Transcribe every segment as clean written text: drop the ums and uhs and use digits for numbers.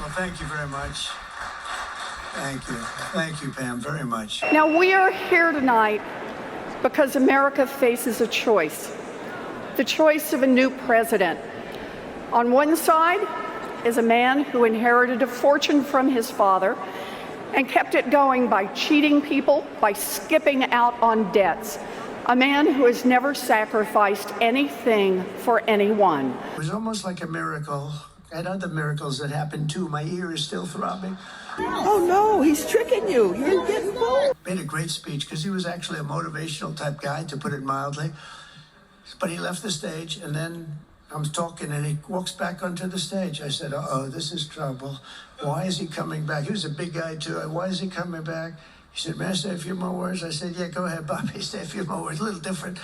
Well, thank you very much. Thank you. Thank you, Pam, very much. Now, we are here tonight because America faces a choice. The choice of a new president. On one side is a man who inherited a fortune from his father and kept it going by cheating people, by skipping out on debts. A man who has never sacrificed anything for anyone. It was almost like a miracle. I had other miracles that happened too. My ear is still throbbing. Oh no, he's tricking you. You're getting fooled. Made a great speech because he was actually a motivational type guy, to put it mildly. But he left the stage, and then I'm talking and he walks back onto the stage. I said, uh-oh, this is trouble. Why is he coming back? He was a big guy too. Why is he coming back? He said, may I say a few more words? I said, yeah, go ahead, Bobby, say a few more words, a little different.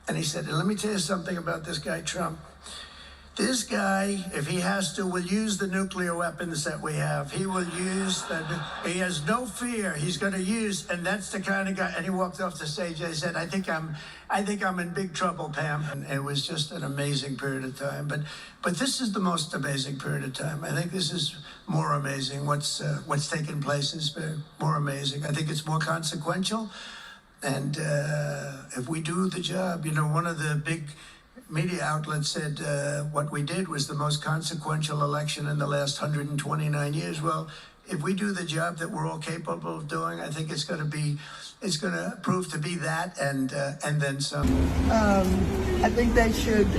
And he said, let me tell you something about this guy, Trump. This guy, if he has to, will use the nuclear weapons that we have. He will use he has no fear. He's going to use, and that's the kind of guy. And he walked off the stage. I said, I think I'm in big trouble, Pam. And it was just an amazing period of time. But this is the most amazing period of time. I think this is more amazing. What's taken place is more amazing. I think it's more consequential. And if we do the job, one of the big media outlets said what we did was the most consequential election in the last 129 years. Well, if we do the job that we're all capable of doing, I think it's going to prove to be that and then some. I think they should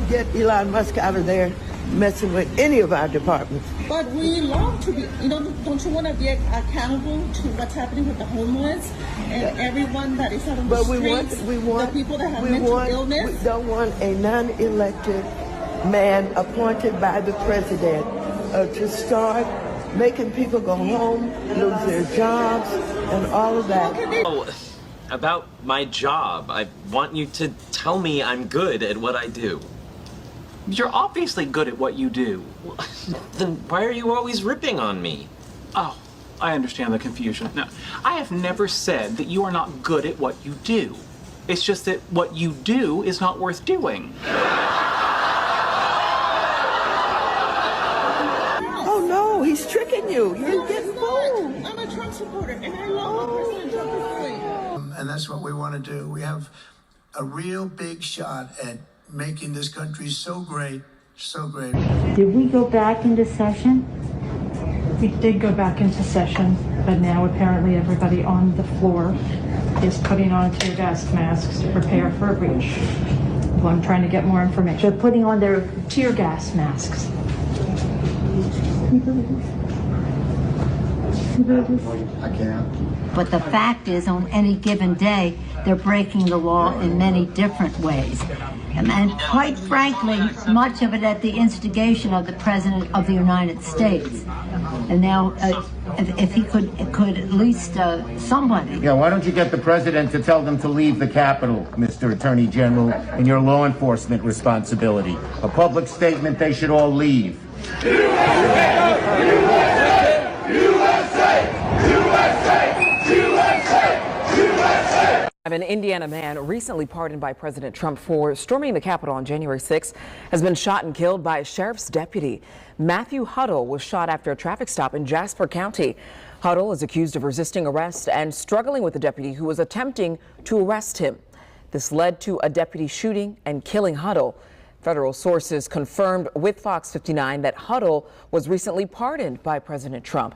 get Elon Musk out of there messing with any of our departments. But we long to be, don't you want to be accountable to what's happening with the homeless and everyone that is out on the streets, the people that have mental illness? We don't want a non-elected man appointed by the president to start making people go home, lose their jobs, and all of that. Oh, about my job, I want you to tell me I'm good at what I do. You're obviously good at what you do. Then why are you always ripping on me? Oh, I understand the confusion. No, I have never said that you are not good at what you do. It's just that what you do is not worth doing. Oh no, he's tricking you. You're getting fooled. I'm a Trump supporter, and I love what President Trump is doing. And that's what we want to do. We have a real big shot at making this country so great, so great. Did we go back into session? We did go back into session, but now apparently everybody on the floor is putting on tear gas masks to prepare for a breach. Well, I'm trying to get more information. They're putting on their tear gas masks. I can't. But the fact is, on any given day, they're breaking the law in many different ways. And quite frankly, much of it at the instigation of the President of the United States. And now, if he could at least somebody. Yeah, why don't you get the President to tell them to leave the Capitol, Mr. Attorney General, in your law enforcement responsibility? A public statement, they should all leave. An Indiana man recently pardoned by President Trump for storming the Capitol on January 6 has been shot and killed by a sheriff's deputy. Matthew Huddle was shot after a traffic stop in Jasper County. Huddle is accused of resisting arrest and struggling with the deputy who was attempting to arrest him. This led to a deputy shooting and killing Huddle. Federal sources confirmed with Fox 59 that Huddle was recently pardoned by President Trump.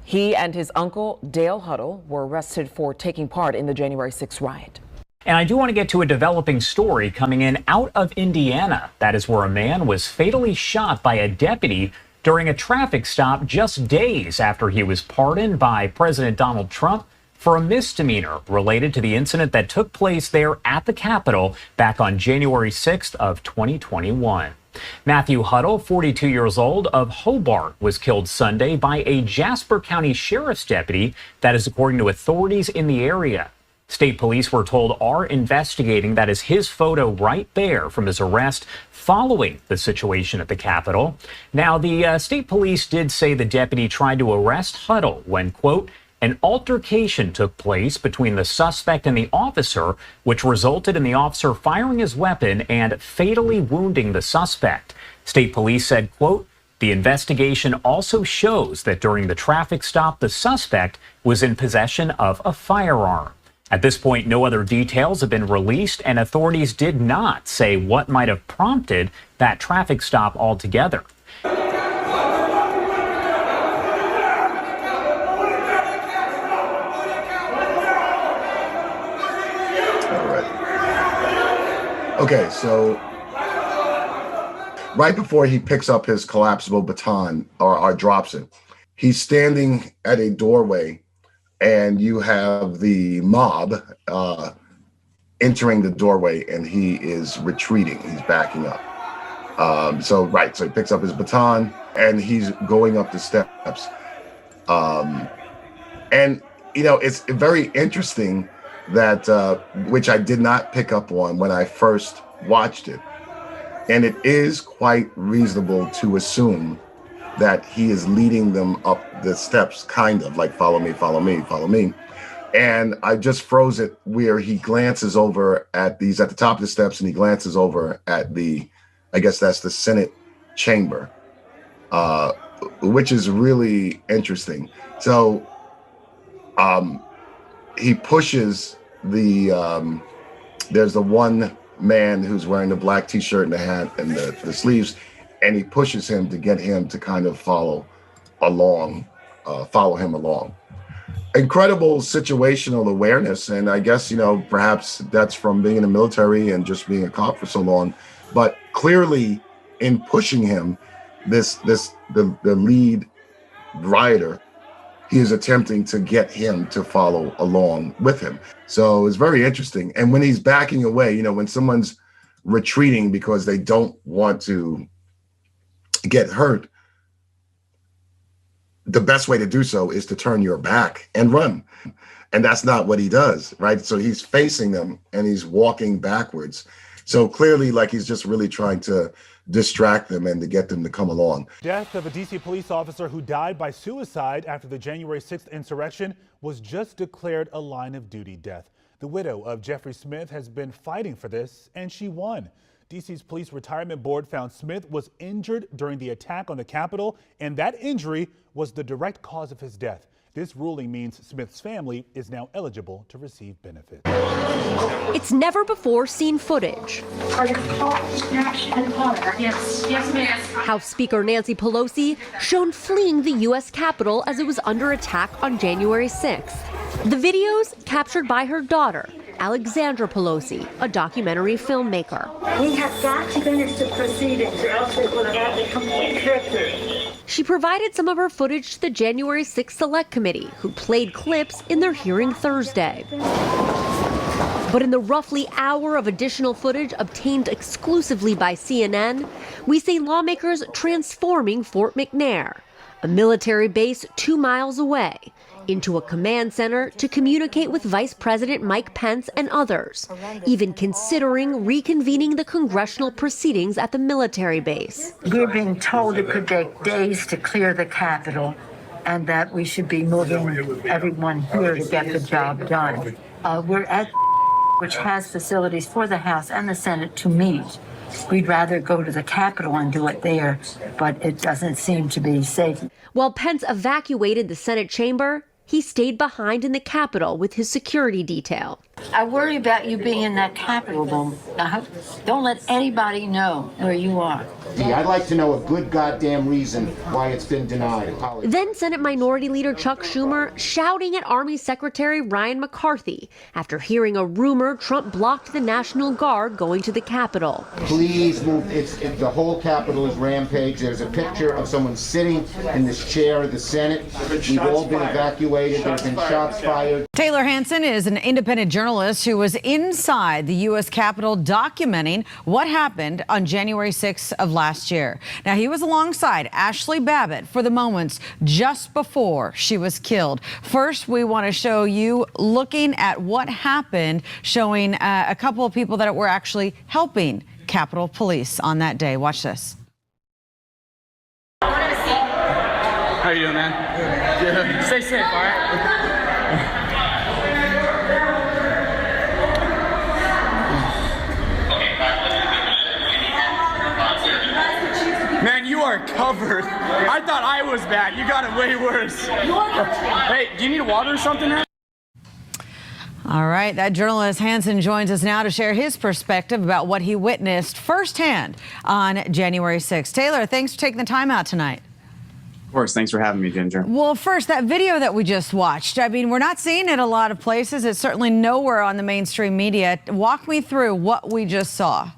He and his uncle, Dale Huddle, were arrested for taking part in the January 6 riot. And I do want to get to a developing story coming in out of Indiana. That is where a man was fatally shot by a deputy during a traffic stop just days after he was pardoned by President Donald Trump for a misdemeanor related to the incident that took place there at the Capitol back on January 6th of 2021. Matthew Huddle, 42 years old, of Hobart, was killed Sunday by a Jasper County Sheriff's deputy. That is according to authorities in the area. State police were told are investigating. That is his photo right there from his arrest following the situation at the Capitol. Now, the state police did say the deputy tried to arrest Huddle when, quote, an altercation took place between the suspect and the officer, which resulted in the officer firing his weapon and fatally wounding the suspect. State police said, quote, The investigation also shows that during the traffic stop, the suspect was in possession of a firearm. At this point, no other details have been released, and authorities did not say what might have prompted that traffic stop altogether. Okay, so right before he picks up his collapsible baton or drops it, he's standing at a doorway, and you have the mob entering the doorway, and he is retreating. He's backing up. So he picks up his baton, and he's going up the steps. And, you know, it's very interesting that, which I did not pick up on when I first watched it. And it is quite reasonable to assume that he is leading them up the steps, kind of like, follow me, follow me, follow me. And I just froze it where he glances over at the top of the steps, and he glances over at I guess that's the Senate chamber, which is really interesting. So he pushes there's the one man who's wearing the black t-shirt and the hat and the sleeves, and he pushes him to get him to kind of follow him along. Incredible situational awareness, and I guess, you know, perhaps that's from being in the military and just being a cop for so long. But clearly, in pushing him, the lead rider, he is attempting to get him to follow along with him. So it's very interesting. And when he's backing away, you know, when someone's retreating because they don't want to get hurt, the best way to do so is to turn your back and run. And that's not what he does, right? So he's facing them and he's walking backwards. So clearly, like, he's just really trying to distract them and to get them to come along. Death of a D.C. police officer who died by suicide after the January 6th insurrection was just declared a line of duty death. The widow of Jeffrey Smith has been fighting for this, and she won. D.C.'s Police Retirement Board found Smith was injured during the attack on the Capitol, and that injury was the direct cause of his death. This ruling means Smith's family is now eligible to receive benefits. It's never before seen footage. House Speaker Nancy Pelosi shown fleeing the U.S. Capitol as it was under attack on January 6th. The videos captured by her daughter, Alexandra Pelosi, a documentary filmmaker. We have got to finish the proceedings, or else it will have a complete victory. She provided some of her footage to the January 6th Select Committee, who played clips in their hearing Thursday. But in the roughly hour of additional footage obtained exclusively by CNN, we see lawmakers transforming Fort McNair, a military base 2 miles away, into a command center to communicate with Vice President Mike Pence and others, even considering reconvening the congressional proceedings at the military base. We're being told it could take days to clear the Capitol, and that we should be moving everyone here to get the job done. We're at which has facilities for the House and the Senate to meet. We'd rather go to the Capitol and do it there, but it doesn't seem to be safe. While Pence evacuated the Senate chamber, he stayed behind in the Capitol with his security detail. I worry about you being in that Capitol, though. Don't let anybody know where you are. Yeah, I'd like to know a good goddamn reason why it's been denied. Then Senate Minority Leader Chuck Schumer shouting at Army Secretary Ryan McCarthy after hearing a rumor Trump blocked the National Guard going to the Capitol. Please move. The whole Capitol is rampage. There's a picture of someone sitting in this chair of the Senate. We've all been evacuated. There's been shots fired. Taylor Hansen is an independent journalist who was inside the U.S. Capitol documenting what happened on January 6th of last year. Now, he was alongside Ashley Babbitt for the moments just before she was killed. First, we want to show you looking at what happened, showing a couple of people that were actually helping Capitol Police on that day. Watch this. How you doing, man? Good. Stay safe, all right? Man, you are covered. I thought I was bad. You got it way worse. Hey, do you need water or something? All right, that journalist Hansen joins us now to share his perspective about what he witnessed firsthand on January 6th. Taylor, thanks for taking the time out tonight. Of course, thanks for having me, Ginger. Well, first, that video that we just watched, I mean, we're not seeing it a lot of places. It's certainly nowhere on the mainstream media. Walk me through what we just saw.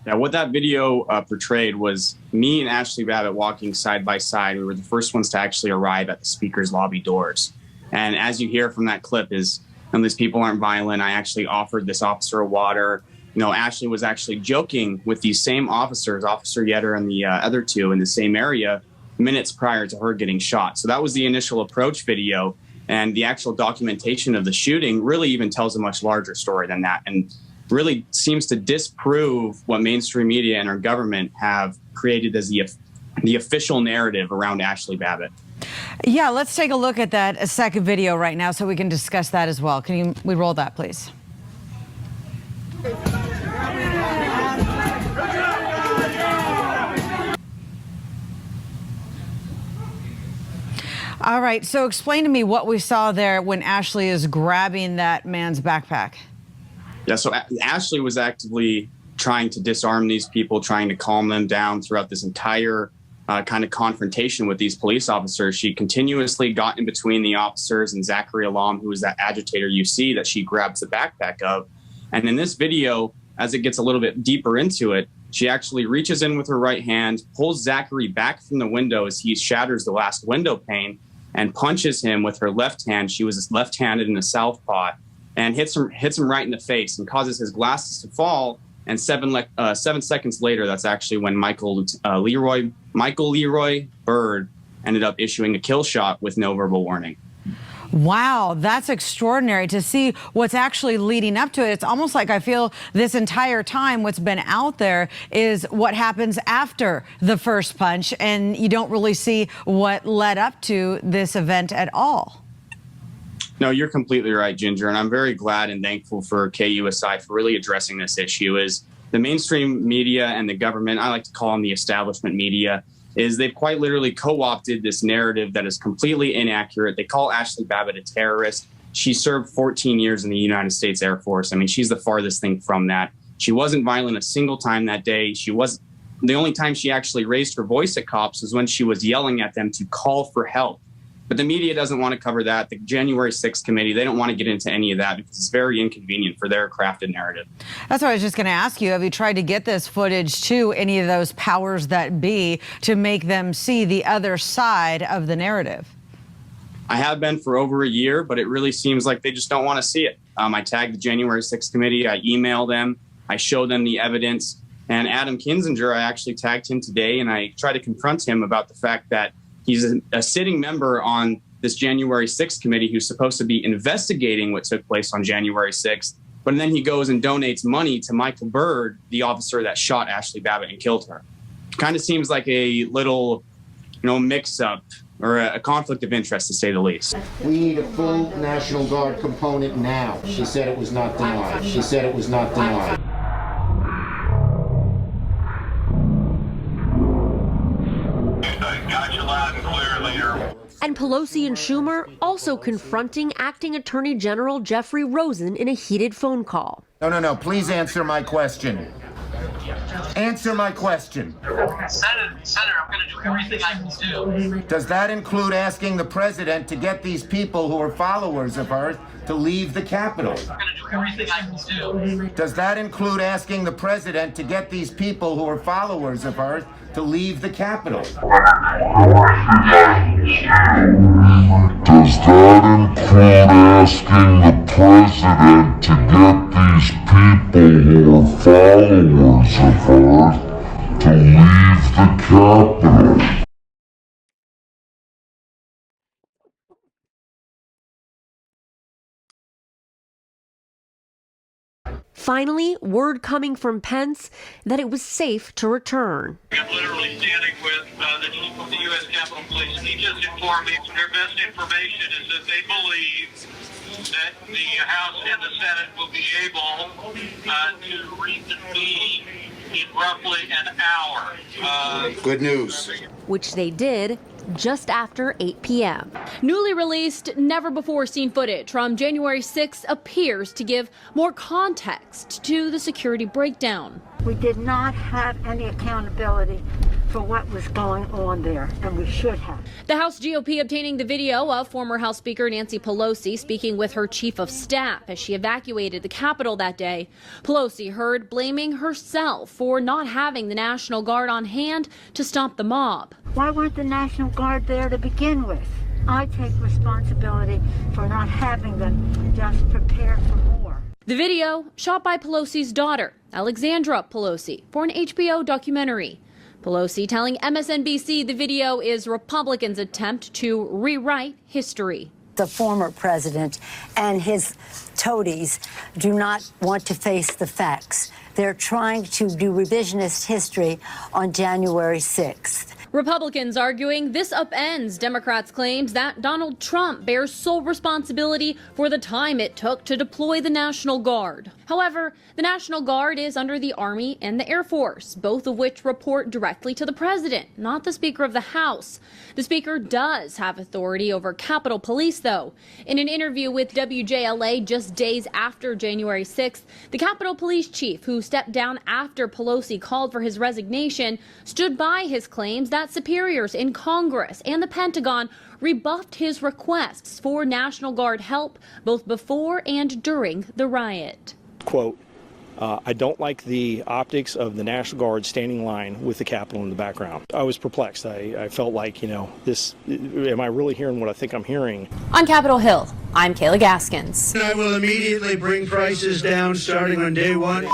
Yeah, what that video portrayed was me and Ashley Babbitt walking side by side. We were the first ones to actually arrive at the speaker's lobby doors. And as you hear from that clip is, these people aren't violent. I actually offered this officer water. Ashley was actually joking with these same officers, Officer Yetter and the other two in the same area, minutes prior to her getting shot. So that was the initial approach video, and the actual documentation of the shooting really even tells a much larger story than that, and really seems to disprove what mainstream media and our government have created as the official narrative around Ashley Babbitt. Yeah, let's take a look at that second video right now so we can discuss that as well. Can we roll that, please? All right, so explain to me what we saw there when Ashley is grabbing that man's backpack. Yeah, so Ashley was actively trying to disarm these people, trying to calm them down throughout this entire kind of confrontation with these police officers. She continuously got in between the officers and Zachary Alam, who was that agitator you see that she grabs the backpack of. And in this video, as it gets a little bit deeper into it, she actually reaches in with her right hand, pulls Zachary back from the window as he shatters the last window pane, and punches him with her left hand. She was left-handed in a southpaw, and hits him right in the face and causes his glasses to fall. And 7 seconds later, that's actually when Michael Leroy Bird ended up issuing a kill shot with no verbal warning. Wow, that's extraordinary to see what's actually leading up to it. It's almost like I feel this entire time what's been out there is what happens after the first punch, and you don't really see what led up to this event at all. No, you're completely right, Ginger, and I'm very glad and thankful for KUSI for really addressing this issue. Is the mainstream media and the government, I like to call them the establishment media, is they've quite literally co-opted this narrative that is completely inaccurate. They call Ashley Babbitt a terrorist. She served 14 years in the United States Air Force. I mean, she's the farthest thing from that. She wasn't violent a single time that day. The only time she actually raised her voice at cops was when she was yelling at them to call for help. But the media doesn't want to cover that. The January 6th committee, they don't want to get into any of that because it's very inconvenient for their crafted narrative. That's what I was just going to ask you. Have you tried to get this footage to any of those powers that be to make them see the other side of the narrative? I have been for over a year, but it really seems like they just don't want to see it. I tagged the January 6th committee. I emailed them. I showed them the evidence. And Adam Kinzinger, I actually tagged him today, and I tried to confront him about the fact that he's a sitting member on this January 6th committee who's supposed to be investigating what took place on January 6th. But then he goes and donates money to Michael Bird, the officer that shot Ashley Babbitt and killed her. Kind of seems like a little, mix-up or a conflict of interest, to say the least. We need a full National Guard component now. She said it was not denied. She said it was not denied. And Pelosi and Schumer also confronting Acting Attorney General Jeffrey Rosen in a heated phone call. No. Please answer my question. Answer my question. Senator, I'm going to do everything I can do. Does that include asking the president to get these people who are followers of hers to leave the Capitol? I'm going to do everything I can do. Does that include asking the president to get these people who are followers of hers to leave the Capitol? Does that include asking the president to get these people who are followers of hers to leave the Capitol? Finally, word coming from Pence that it was safe to return. I'm literally standing with the chief of the U.S. Capitol Police. He just informed me their best information is that they believe that the House and the Senate will be able to reconvene in roughly an hour. Good news. Which they did just after 8 p.m. Newly released, never-before-seen footage from January 6th appears to give more context to the security breakdown. We did not have any accountability for what was going on there, and we should have. The House GOP obtaining the video of former House Speaker Nancy Pelosi speaking with her chief of staff as she evacuated the Capitol that day. Pelosi heard blaming herself for not having the National Guard on hand to stop the mob. Why weren't the National Guard there to begin with? I take responsibility for not having them just prepare for more. The video shot by Pelosi's daughter, Alexandra Pelosi, for an HBO documentary. Pelosi telling MSNBC the video is Republicans' attempt to rewrite history. The former president and his toadies do not want to face the facts. They're trying to do revisionist history on January 6th. Republicans arguing this upends Democrats' claims that Donald Trump bears sole responsibility for the time it took to deploy the National Guard. However, the National Guard is under the Army and the Air Force, both of which report directly to the president, not the Speaker of the House. The Speaker does have authority over Capitol Police, though. In an interview with WJLA just days after January 6th, the Capitol Police chief, who stepped down after Pelosi called for his resignation, stood by his claims that superiors in Congress and the Pentagon rebuffed his requests for National Guard help both before and during the riot. Quote, I don't like the optics of the National Guard standing in line with the Capitol in the background. I was perplexed. I felt like, am I really hearing what I think I'm hearing? On Capitol Hill, I'm Kayla Gaskins. I will immediately bring prices down starting on day one.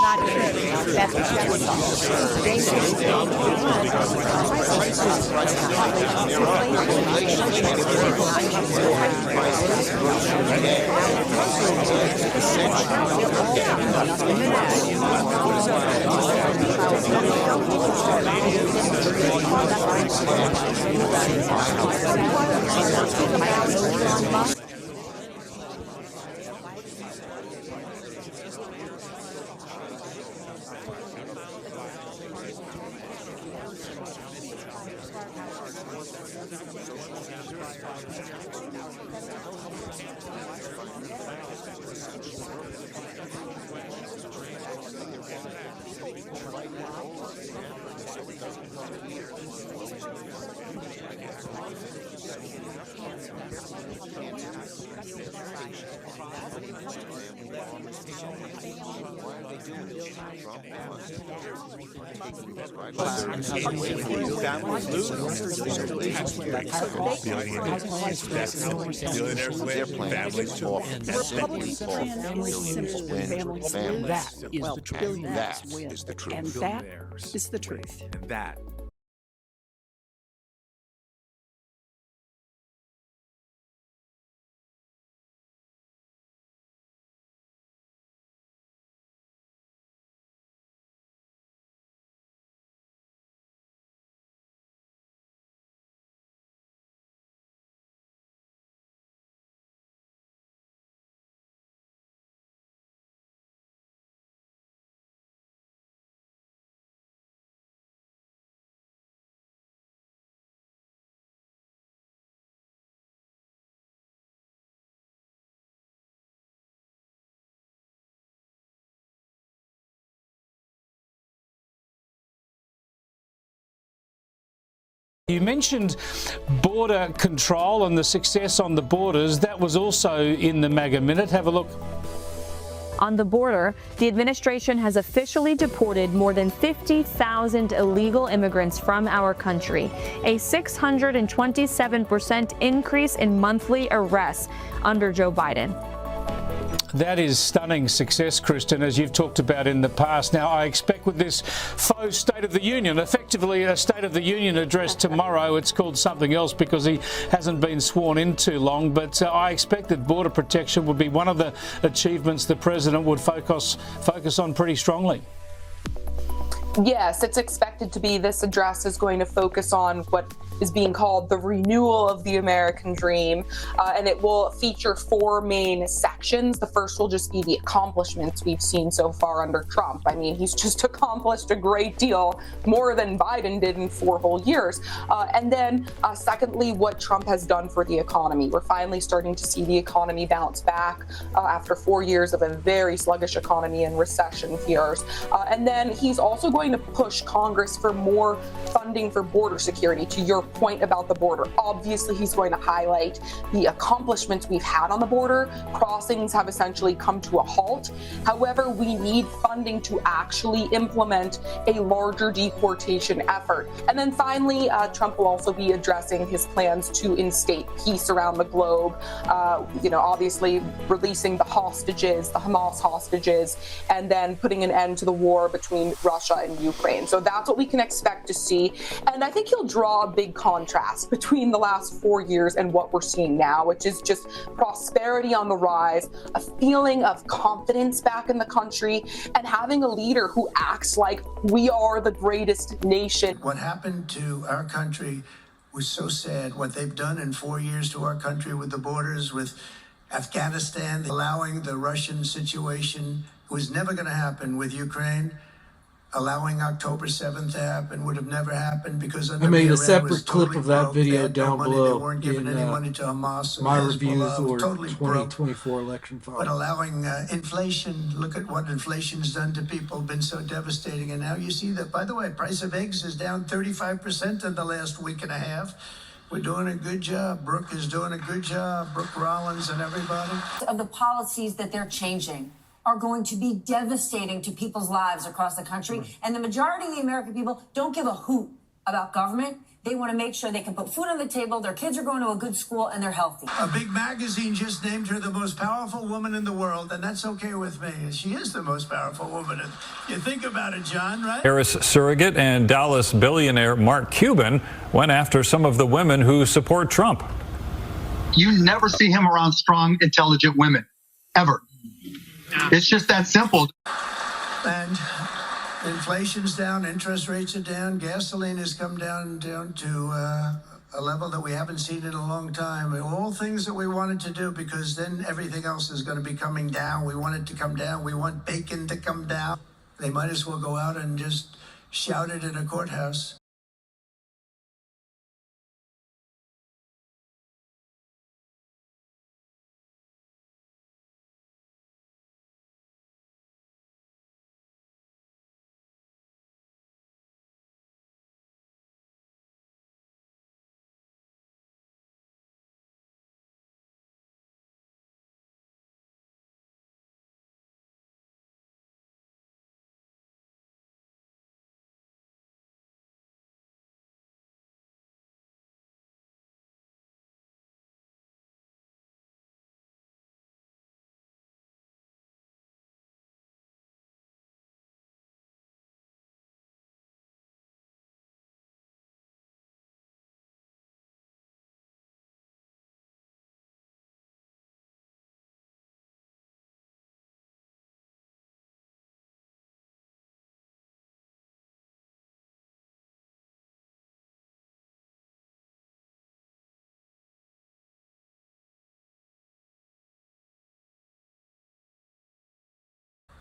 Is the truth. And that you mentioned border control and the success on the borders. That was also in the MAGA Minute. Have a look. On the border, the administration has officially deported more than 50,000 illegal immigrants from our country, a 627% increase in monthly arrests under Joe Biden. That is stunning success, Kristen, as you've talked about in the past. Now, I expect with this faux State of the Union, effectively a State of the Union address tomorrow, it's called something else because he hasn't been sworn in too long, but I expect that border protection would be one of the achievements the president would focus on pretty strongly. Yes, it's expected to be. This address is going to focus on what is being called The Renewal of the American Dream, and it will feature 4 main sections. The first will just be the accomplishments we've seen so far under Trump. I mean, he's just accomplished a great deal, more than Biden did in 4 whole years. And then secondly, what Trump has done for the economy. We're finally starting to see the economy bounce back after 4 years of a very sluggish economy and recession fears. And then he's also going to push Congress for more funding for border security. To your point about the border, obviously he's going to highlight the accomplishments we've had on the border. Crossings have essentially come to a halt. However, we need funding to actually implement a larger deportation effort. And then finally, Trump will also be addressing his plans to instate peace around the globe. Obviously releasing the hostages, the Hamas hostages, and then putting an end to the war between Russia and Ukraine. So that's what we can expect to see. And I think he'll draw a big contrast between the last 4 years and what we're seeing now, which is just prosperity on the rise, a feeling of confidence back in the country, and having a leader who acts like we are the greatest nation. What happened to our country was so sad. What they've done in 4 years to our country with the borders, with Afghanistan, allowing the Russian situation was never going to happen with Ukraine. Allowing October 7th to happen would have never happened because I made a separate clip of that video down below. They weren't giving any money to Hamas. My reviews or totally 2024 election but allowing inflation, look at what inflation's done to people, been so devastating. And now you see that, by the way, price of eggs is down 35% in the last week and a half. We're doing a good job. Brooke is doing a good job. Brooke Rollins and everybody. Of the policies that they're changing are going to be devastating to people's lives across the country. And the majority of the American people don't give a hoot about government. They want to make sure they can put food on the table, their kids are going to a good school, and they're healthy. A big magazine just named her the most powerful woman in the world, and that's okay with me. She is the most powerful woman. You think about it, John, right? Harris surrogate and Dallas billionaire Mark Cuban went after some of the women who support Trump. You never see him around strong, intelligent women, ever. It's just that simple. And inflation's down, interest rates are down, gasoline has come down to a level that we haven't seen in a long time. All things that we wanted to do, because then everything else is going to be coming down. We want it to come down. We want bacon to come down. They might as well go out and just shout it in a courthouse.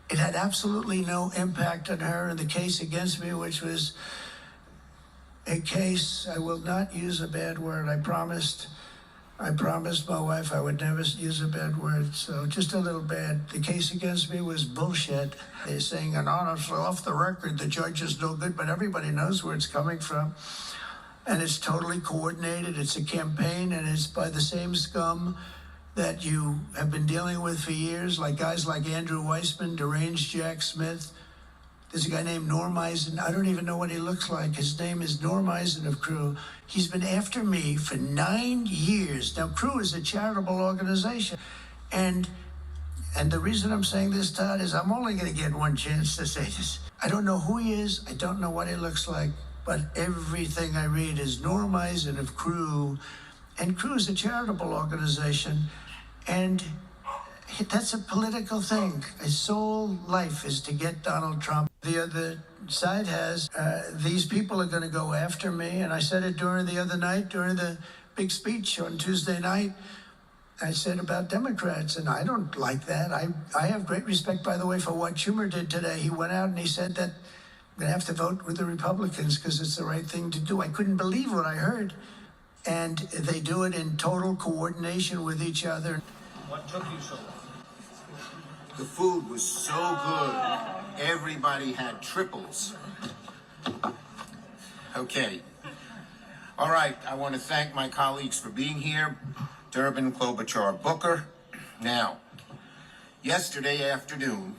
It had absolutely no impact on her in the case against me, which was a case, I will not use a bad word. I promised my wife I would never use a bad word, so just a little bad. The case against me was bullshit. They're saying off the record, the judge is no good, but everybody knows where it's coming from. And it's totally coordinated. It's a campaign, and it's by the same scum that you have been dealing with for years, like guys like Andrew Weissman, deranged Jack Smith. There's a guy named Norm Eisen. I don't even know what he looks like. His name is Norm Eisen of Crew. He's been after me for 9 years. Now, Crew is a charitable organization. And the reason I'm saying this, Todd, is I'm only going to get one chance to say this. I don't know who he is. I don't know what he looks like. But everything I read is Norm Eisen of Crew. And Crew is a charitable organization. And that's a political thing. His sole life is to get Donald Trump. The other side has, these people are going to go after me. And I said it during the other night, during the big speech on Tuesday night. I said about Democrats, and I don't like that. I have great respect, by the way, for what Schumer did today. He went out and he said that I'm going to have to vote with the Republicans because it's the right thing to do. I couldn't believe what I heard. And they do it in total coordination with each other. What took you so long? The food was so good. Everybody had triples. Okay. All right, I want to thank my colleagues for being here. Durbin, Klobuchar, Booker. Now, yesterday afternoon,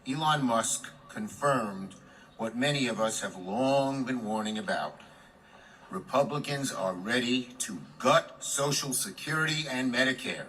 Elon Musk confirmed what many of us have long been warning about. Republicans are ready to gut Social Security and Medicare.